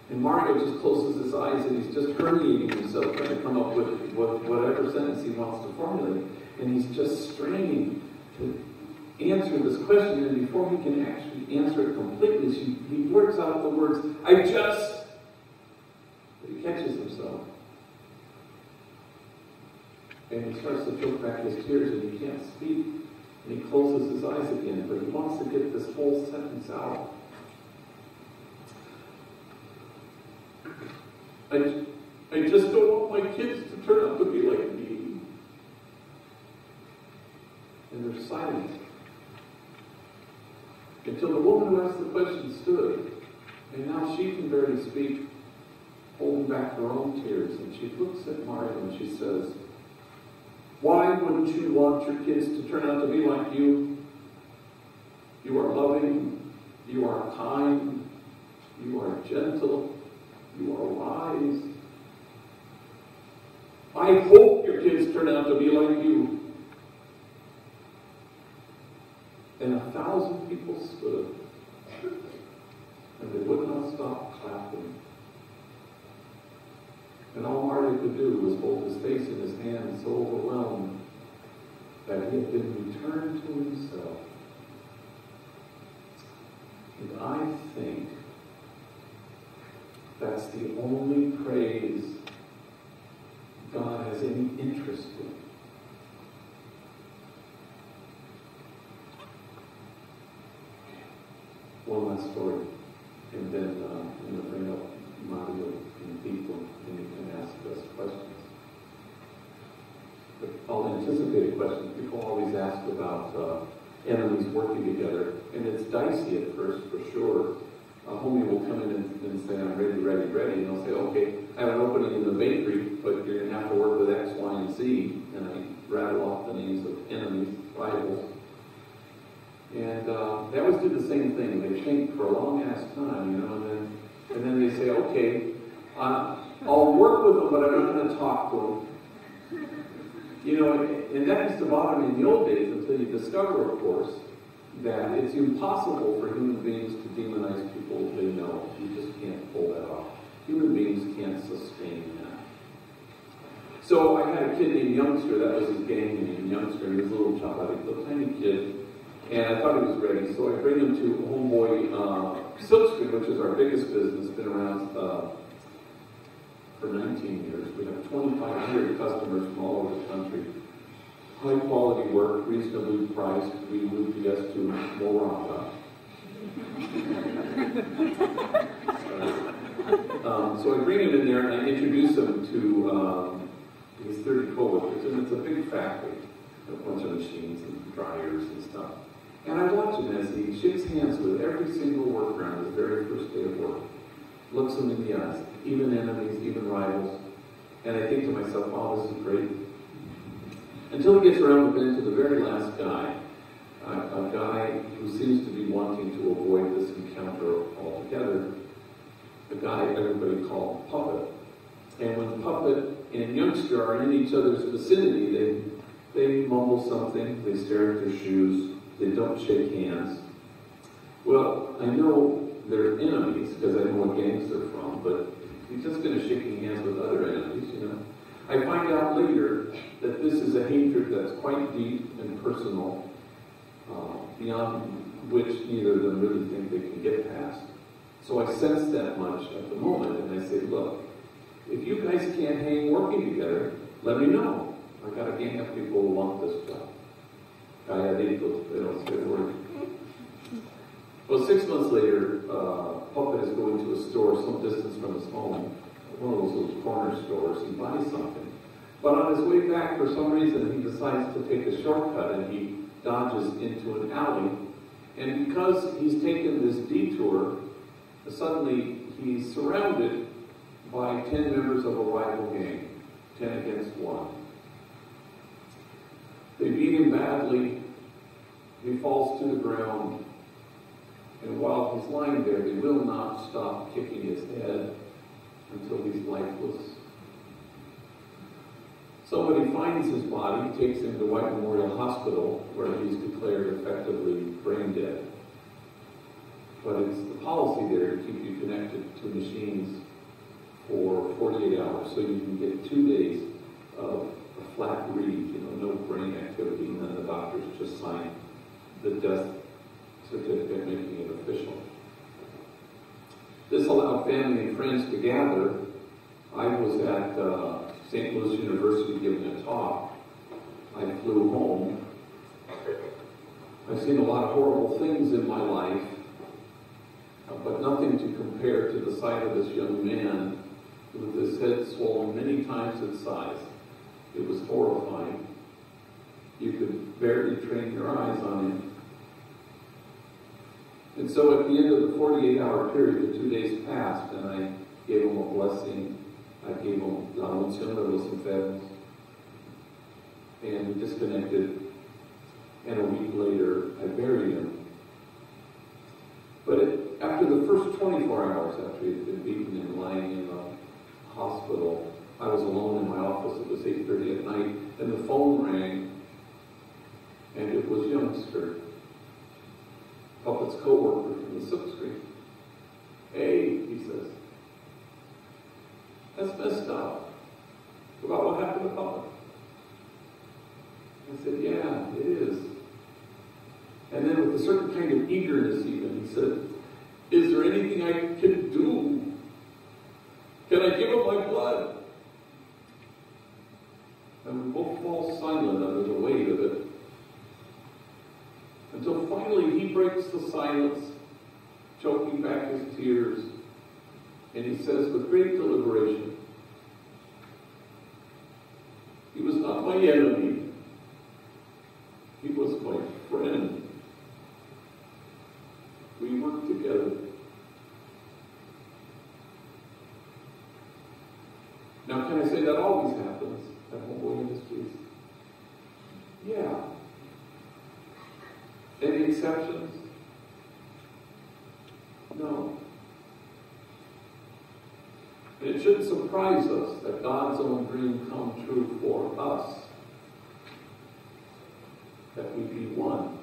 And Mario just closes his eyes and he's just herniating himself, trying to come up with whatever sentence he wants to formulate. And he's just straining to answer this question. And before he can actually answer it completely, he blurts out the words, but he catches himself. And he starts to choke back his tears and he can't speak. And he closes his eyes again, but he wants to get this whole sentence out. I just don't want my kids to turn out to be like me. And there's silence. Until the woman who asked the question stood, and now she can barely speak, holding back her own tears. And she looks at Mario and she says, why wouldn't you want your kids to turn out to be like you? You are loving, you are kind, you are gentle, you are wise. I hope your kids turn out to be like you. And 1,000 people stood, and they would not stop clapping. And all Mario could do was hold his face in his hand, so overwhelmed that he had been returned to himself. And I think that's the only praise God has any interest in. One last story, and then I'm going to bring up Mario and people, and you can ask us questions. But I'll anticipate a question. People always ask about enemies working together, and it's dicey at first, for sure. A homie will come in and say, I'm ready, and I'll say, okay, I have an opening in the bakery, but you're going to have to work with X, Y, and Z, and I rattle off the names of enemies, rivals. And they always do the same thing. They think for a long-ass time, and then they say, okay, I'll work with them, but I'm not going to talk to them. And that used to bother me in the old days until you discover, of course, that it's impossible for human beings to demonize people they know. You just can't pull that off. Human beings can't sustain that. So I had a kid named Youngster, that was his gang name, Youngster, he was a little child, a little tiny kid, and I thought he was ready, so I bring him to Homeboy Industries, which is our biggest business, been around for 19 years. We have 2,500 customers from all over the country. High quality work, reasonably priced. We moved yes to Moraga. So I bring him in there and I introduce him to his 30 coworkers, and it's a big factory, a bunch of machines and dryers and stuff. And I watch him as he shakes hands with every single worker on his very first day of work, looks them in the eyes, even enemies, even rivals, and I think to myself, wow, this is great. Until he gets around the bend to the very last guy, a guy who seems to be wanting to avoid this encounter altogether, the guy everybody called Puppet. And when Puppet and Youngster are in each other's vicinity, they mumble something, they stare at their shoes, they don't shake hands. Well, I know they're enemies because I know what gangs they're from, but he's just going to shaking hands with other enemies, you know. I find out later that this is a hatred that's quite deep and personal, beyond which neither of them really think they can get past. So I sense that much at the moment, and I say, look, if you guys can't hang working together, let me know. I got a gang of people who want this job. They don't say a word. Well, 6 months later, Puppet is going to a store some distance from his home, one of those little corner stores, and buys something. But on his way back, for some reason, he decides to take a shortcut, and he dodges into an alley. And because he's taken this detour, suddenly he's surrounded by 10 members of a rival gang, 10 against 1. They beat him badly. He falls to the ground. And while he's lying there, they will not stop kicking his head until he's lifeless. Somebody finds his body, takes him to White Memorial Hospital, where he's declared effectively brain dead. But it's the policy there to keep you connected to machines for 48 hours, so you can get 2 days of a flat read, no brain activity, and then the doctors just sign the death certificate, making it official. This allowed family and friends to gather. I was at St. Louis University giving a talk. I flew home. I've seen a lot of horrible things in my life, but nothing to compare to the sight of this young man with his head swollen many times its size. It was horrifying. You could barely train your eyes on him. And so at the end of the 48-hour period, the 2 days passed, and I gave him a blessing. I gave him la unción de los enfermos. And we disconnected. And a week later, I buried him. But after the first 24 hours after he had been beaten and lying in the hospital, I was alone in my office. It was 8:30 at night, and the phone rang, and it was Youngster, Puppet's co-worker from the silk screen. Hey, he says, that's messed up. About what happened to Puppet? I said, yeah, it is. And then with a certain kind of eagerness even, he said, is there anything I can do? Can I give up my blood? And we both fall silent under the weight of it. Until finally he breaks the silence, choking back his tears, and he says with great deliberation, he was not my enemy. He was my friend. We worked together. Now, can I say that always happens at Homeboy Industries? Yeah. Any exceptions? No. And it shouldn't surprise us that God's own dream come true for us, that we be one.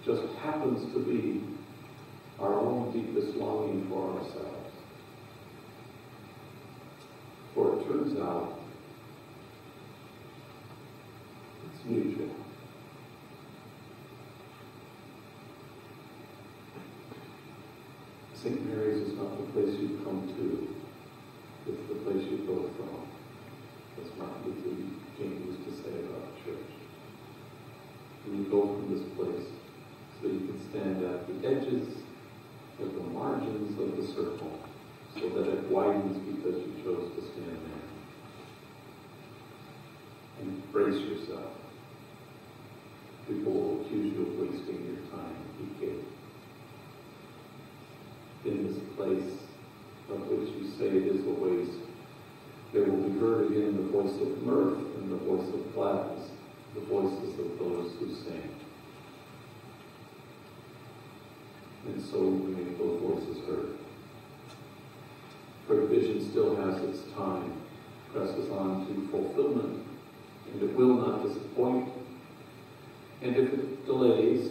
Just happens to be our own deepest longing for ourselves. For it turns out it's mutual. St. Mary's is not the place you come to, it's the place you go from. That's Martin Luther King used to say about the church. And you go from this place so you can stand at the edges or the margins of the circle so that it widens because you chose to stand there. And brace yourself. People will accuse you of wasting your time. Be careful. In this place of which you say it is a waste, there will be heard again the voice of mirth and the voice of gladness, the voices of those who sing. And so we make those voices heard. her vision still has its time, presses on to fulfillment, and it will not disappoint. And if it delays,